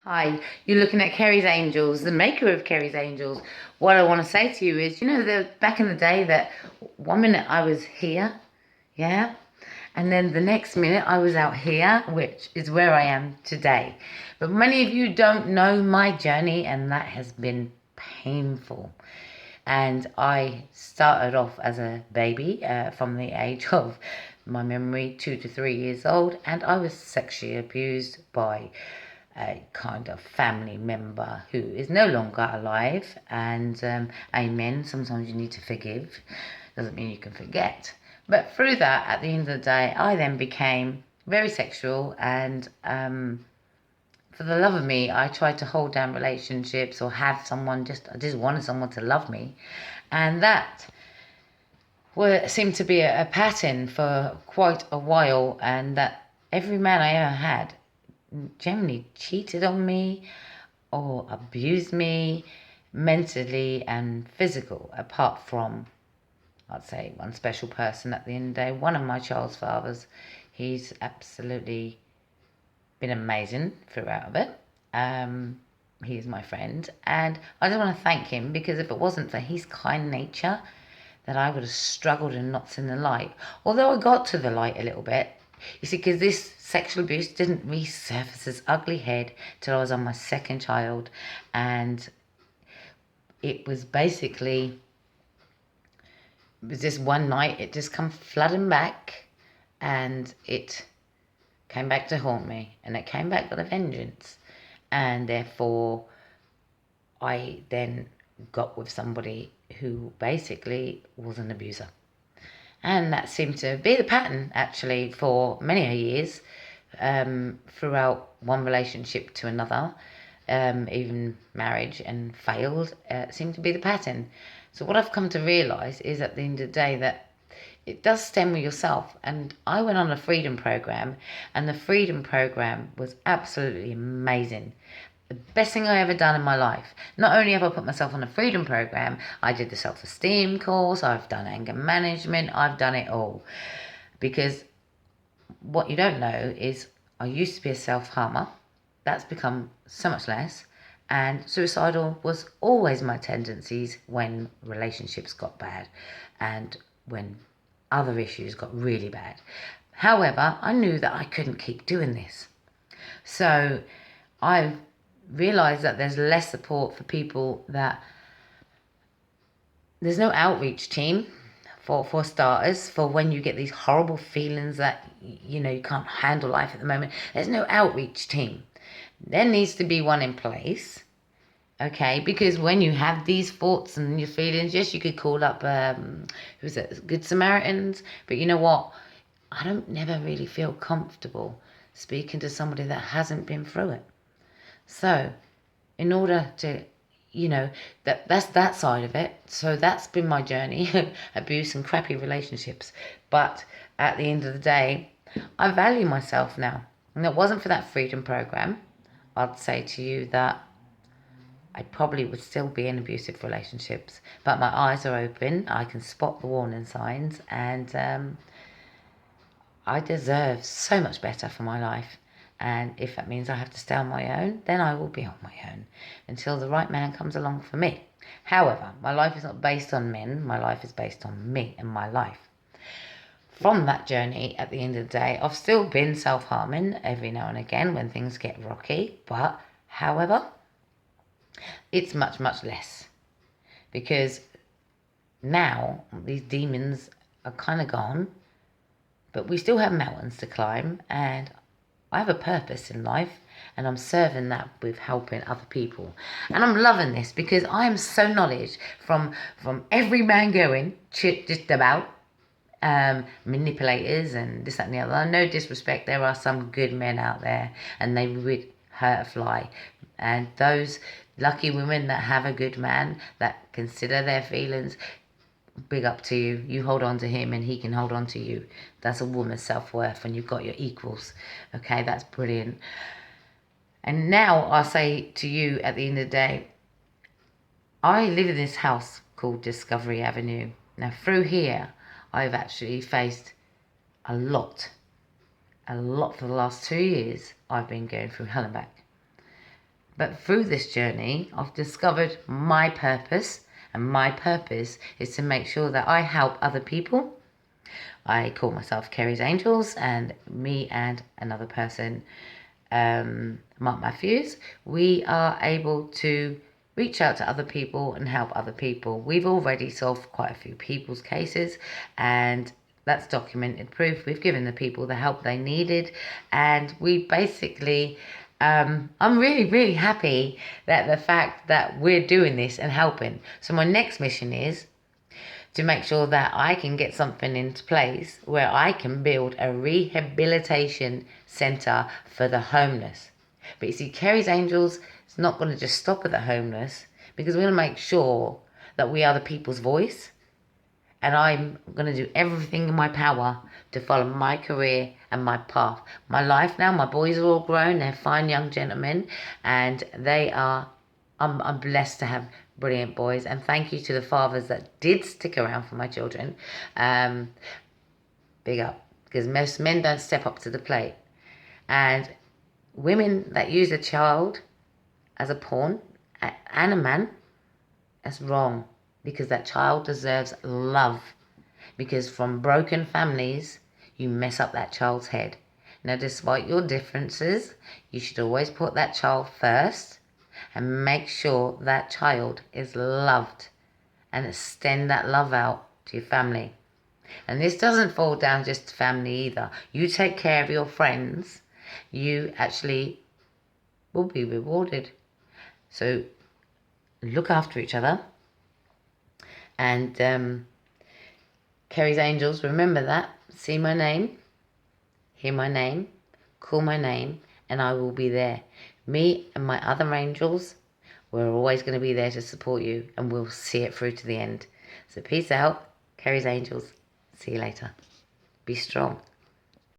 Hi, you're looking at Kerry's Angels, the maker of Kerry's Angels. What I want to say to you is, back in the day that 1 minute I was here, yeah, and then the next minute I was out here, which is where I am today. But many of you don't know my journey, and that has been painful. And I started off as a baby from the age of my memory, 2 to 3 years old, and I was sexually abused by a kind of family member who is no longer alive. And amen, sometimes you need to forgive, doesn't mean you can forget. But through that, at the end of the day, I then became very sexual, and for the love of me, I tried to hold down relationships or have someone, I just wanted someone to love me. And that seemed to be a pattern for quite a while, and that every man I ever had generally cheated on me or abused me mentally and physical, apart from, I'd say, one special person at the end of the day, one of my child's fathers. He's absolutely been amazing throughout it. He is my friend, and I just want to thank him, because if it wasn't for his kind nature, that I would have struggled and not seen the light. Although I got to the light a little bit, you see, because this sexual abuse didn't resurface its ugly head till I was on my second child, and it was basically, it was just one night, it just come flooding back, and it came back to haunt me, and it came back with a vengeance. And therefore, I then got with somebody who basically was an abuser. And that seemed to be the pattern, actually, for many years, throughout one relationship to another, even marriage and failed, seemed to be the pattern. So what I've come to realise is, at the end of the day, that it does stem with yourself. And I went on a freedom program, and the freedom program was absolutely amazing. The best thing I ever done in my life. Not only have I put myself on a freedom program, I did the self-esteem course, I've done anger management, I've done it all. Because what you don't know is, I used to be a self-harmer. That's become so much less. And suicidal was always my tendencies when relationships got bad and when other issues got really bad. However, I knew that I couldn't keep doing this. So I realised that there's less support for people, that there's no outreach team for starters, for when you get these horrible feelings that you can't handle life at the moment. There's no outreach team. There needs to be one in place. Okay, because when you have these thoughts and your feelings, yes, you could call up who's it, Good Samaritans, but you know what, I don't never really feel comfortable speaking to somebody that hasn't been through it. So in order to, that's that side of it. So that's been my journey, abuse and crappy relationships. But at the end of the day, I value myself now. And it wasn't for that freedom program, I'd say to you that I probably would still be in abusive relationships. But my eyes are open, I can spot the warning signs, and I deserve so much better for my life. And if that means I have to stay on my own, then I will be on my own until the right man comes along for me. However, my life is not based on men. My life is based on me and my life. From that journey, at the end of the day, I've still been self-harming every now and again when things get rocky. But, however, it's much, much less. Because now these demons are kind of gone. But we still have mountains to climb, and I have a purpose in life, and I'm serving that with helping other people. And I'm loving this, because I am so knowledge from every man going, just about, manipulators and this, that and the other. No disrespect, there are some good men out there, and they would hurt a fly. And those lucky women that have a good man, that consider their feelings, big up to you. You hold on to him and he can hold on to you. That's a woman's self-worth, when you've got your equals. Okay, that's brilliant. And now I'll say to you, at the end of the day, I live in this house called Discovery Avenue. Now through here, I've actually faced a lot for the last 2 years. I've been going through hell and back. But through this journey, I've discovered my purpose, and my purpose is to make sure that I help other people. I call myself Kerry's Angels, and me and another person, Mark Matthews, we are able to reach out to other people and help other people. We've already solved quite a few people's cases, and that's documented proof. We've given the people the help they needed, and we basically, I'm really, really happy that the fact that we're doing this and helping. So my next mission is to make sure that I can get something into place where I can build a rehabilitation centre for the homeless. But you see, Kerry's Angels is not going to just stop at the homeless, because we're going to make sure that we are the people's voice. And I'm going to do everything in my power to follow my career and my path. My life now, my boys are all grown, they're fine young gentlemen, and I'm blessed to have brilliant boys. And thank you to the fathers that did stick around for my children. Big up, because most men don't step up to the plate. And women that use a child as a pawn and a man, that's wrong, because that child deserves love. Because from broken families, you mess up that child's head. Now, despite your differences, you should always put that child first and make sure that child is loved, and extend that love out to your family. And this doesn't fall down just to family either. You take care of your friends, you actually will be rewarded. So look after each other. And Kerry's Angels, remember that. See my name, hear my name, call my name, and I will be there. Me and my other angels, we're always going to be there to support you, and we'll see it through to the end. So peace out, Kerry's Angels. See you later. Be strong.